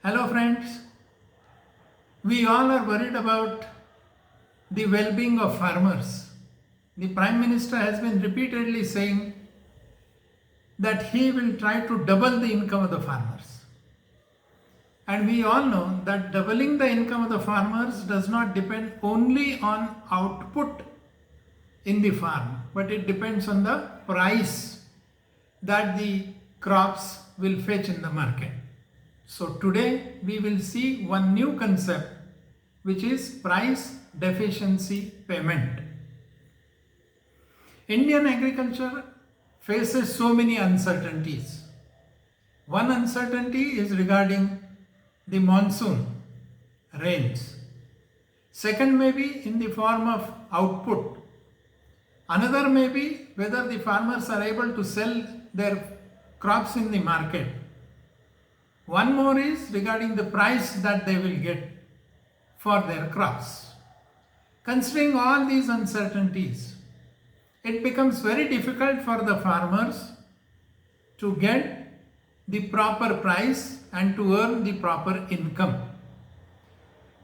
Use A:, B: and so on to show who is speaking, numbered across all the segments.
A: Hello friends, we all are worried about the well-being of farmers. The Prime Minister has been repeatedly saying that he will try to double the income of the farmers. And we all know that doubling the income of the farmers does not depend only on output in the farm, but it depends on the price that the crops will fetch in the market. So today we will see one new concept, which is price deficiency payment. Indian agriculture faces so many uncertainties. One uncertainty is regarding the monsoon rains. Second may be in the form of output. Another may be whether the farmers are able to sell their crops in the market. One more is regarding the price that they will get for their crops. Considering all these uncertainties, it becomes very difficult for the farmers to get the proper price and to earn the proper income.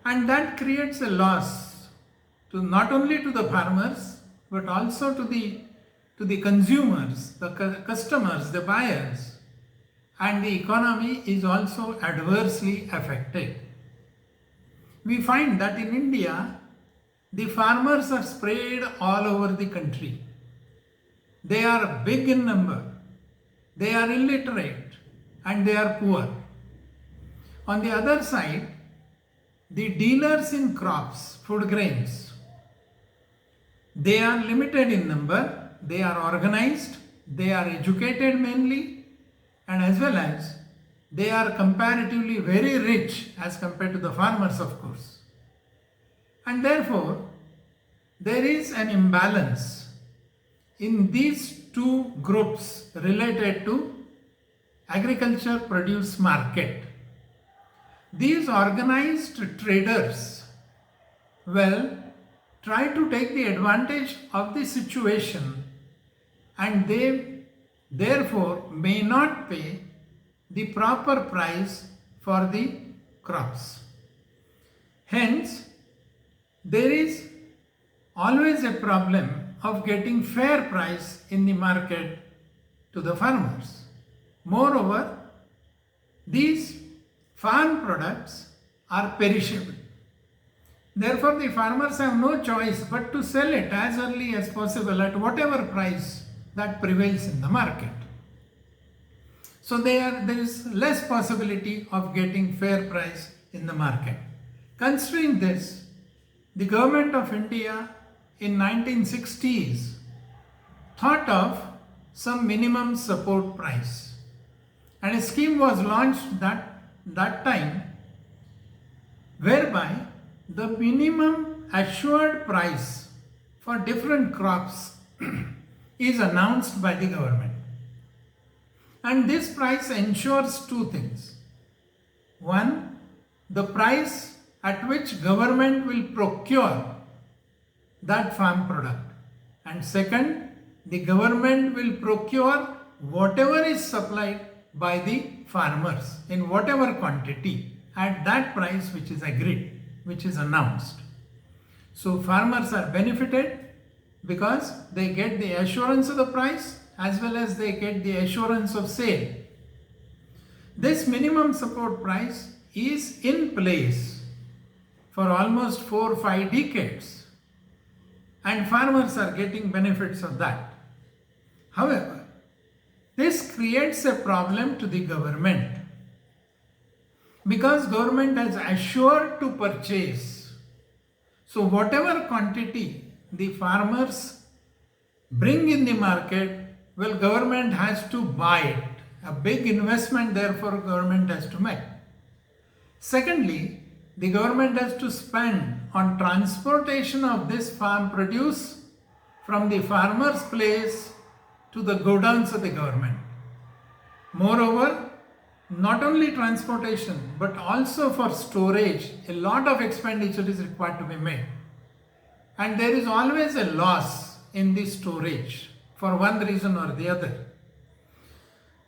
A: And that creates a loss to not only to the farmers but also to the consumers, the customers, the buyers. And the economy is also adversely affected. We find that in India, the farmers are spread all over the country. They are big in number, they are illiterate, and they are poor. On the other side, the dealers in crops, food grains, they are limited in number, they are organized, they are educated mainly, and as well as they are comparatively very rich as compared to the farmers, of course. And therefore, there is an imbalance in these two groups related to agriculture produce market. These organized traders will try to take the advantage of the situation, and they therefore may not pay the proper price for the crops. Hence, there is always a problem of getting fair price in the market to the farmers. Moreover, these farm products are perishable. Therefore, the farmers have no choice but to sell it as early as possible at whatever price that prevails in the market. So there is less possibility of getting fair price in the market. Considering this, the government of India in 1960s thought of some minimum support price, and a scheme was launched that time whereby the minimum assured price for different crops is announced by the government. And this price ensures two things. One, the price at which government will procure that farm product. And second, the government will procure whatever is supplied by the farmers in whatever quantity at that price which is agreed, which is announced. So farmers are benefited because they get the assurance of the price as well as they get the assurance of sale. This minimum support price is in place for almost 4 or 5 decades, and farmers are getting benefits of that. However, this creates a problem to the government because government has assured to purchase. So whatever quantity the farmers bring in the market, well, government has to buy it. A big investment, therefore, government has to make. Secondly, the government has to spend on transportation of this farm produce from the farmer's place to the godowns of the government. Moreover, not only transportation, but also for storage, a lot of expenditure is required to be made. And there is always a loss in the storage for one reason or the other.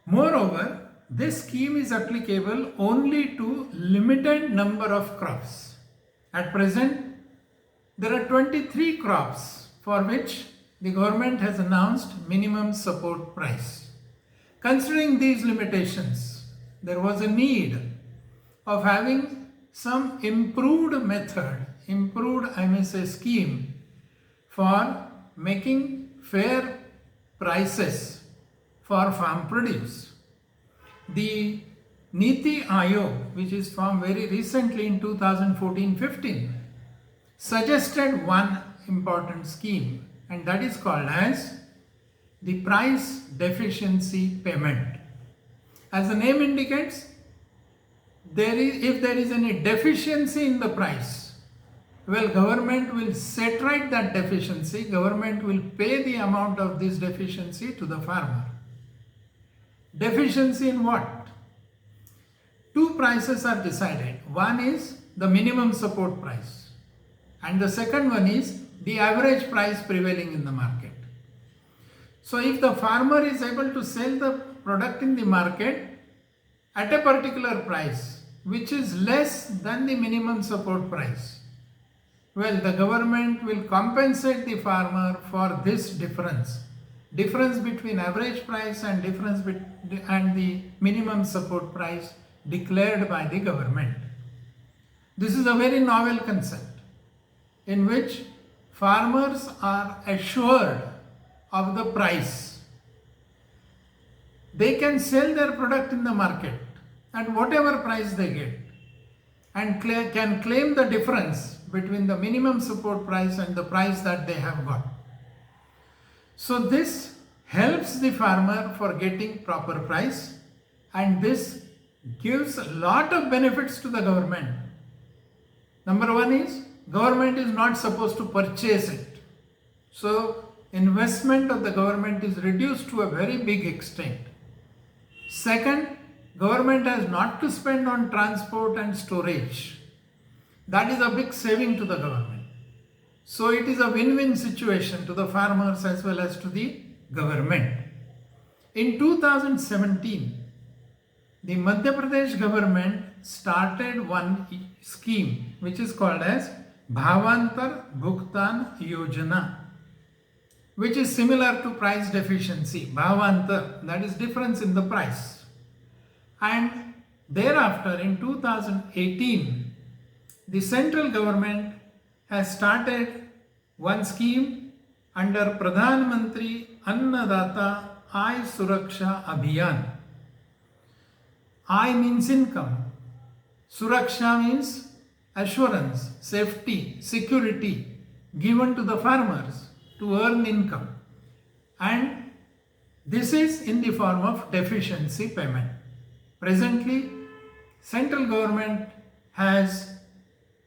A: Moreover, this scheme is applicable only to limited number of crops. At present, there are 23 crops for which the government has announced minimum support price. Considering these limitations, there was a need of having some improved method, I may say scheme, for making fair prices for farm produce. The Niti Aayog, which is formed very recently in 2014-15, suggested one important scheme, and that is called as the price deficiency payment. As the name indicates, if there is any deficiency in the price, well, government will set right that deficiency. Government will pay the amount of this deficiency to the farmer. Deficiency in what? Two prices are decided. One is the minimum support price, and the second one is the average price prevailing in the market. So if the farmer is able to sell the product in the market at a particular price which is less than the minimum support price, well, the government will compensate the farmer for this difference between average price and the minimum support price declared by the government. This is a very novel concept in which farmers are assured of the price. They can sell their product in the market at whatever price they get and can claim the difference between the minimum support price and the price that they have got. So this helps the farmer for getting proper price, and this gives a lot of benefits to the government. Number one is, government is not supposed to purchase it. So investment of the government is reduced to a very big extent. Second, government has not to spend on transport and storage. That is a big saving to the government. So it is a win-win situation to the farmers as well as to the government. In 2017, the Madhya Pradesh government started one scheme which is called as Bhavantar Bhugtan Yojana, which is similar to price deficiency. Bhavantar, that is difference in the price. And thereafter, in 2018, the central government has started one scheme under Pradhan Mantri Annadata Aay Suraksha Abhiyan. Aay means income. Suraksha means assurance, safety, security given to the farmers to earn income. And this is in the form of deficiency payment. Presently, central government has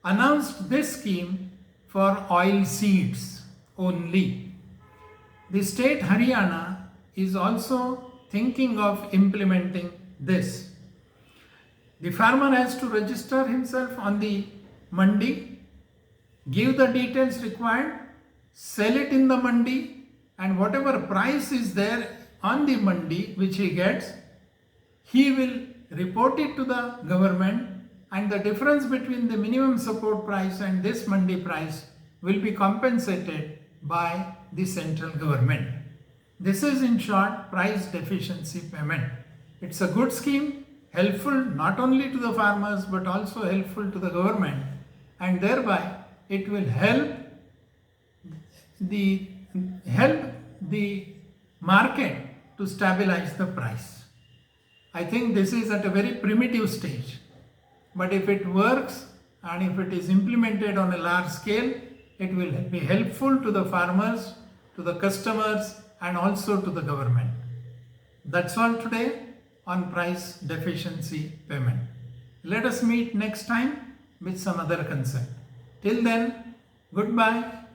A: announced this scheme for oil seeds only. The state Haryana is also thinking of implementing this. The farmer has to register himself on the mandi, give the details required, sell it in the mandi, and whatever price is there on the mandi which he gets, he will report it to the government, and the difference between the minimum support price and this mandi price will be compensated by the central government. This is in short price deficiency payment. It's a good scheme, helpful not only to the farmers but also helpful to the government, and thereby it will help the market to stabilize the price. I think this is at a very primitive stage, but if it works and if it is implemented on a large scale, it will be helpful to the farmers, to the customers, and also to the government. That's all today on price deficiency payment. Let us meet next time with some other concept. Till then, goodbye.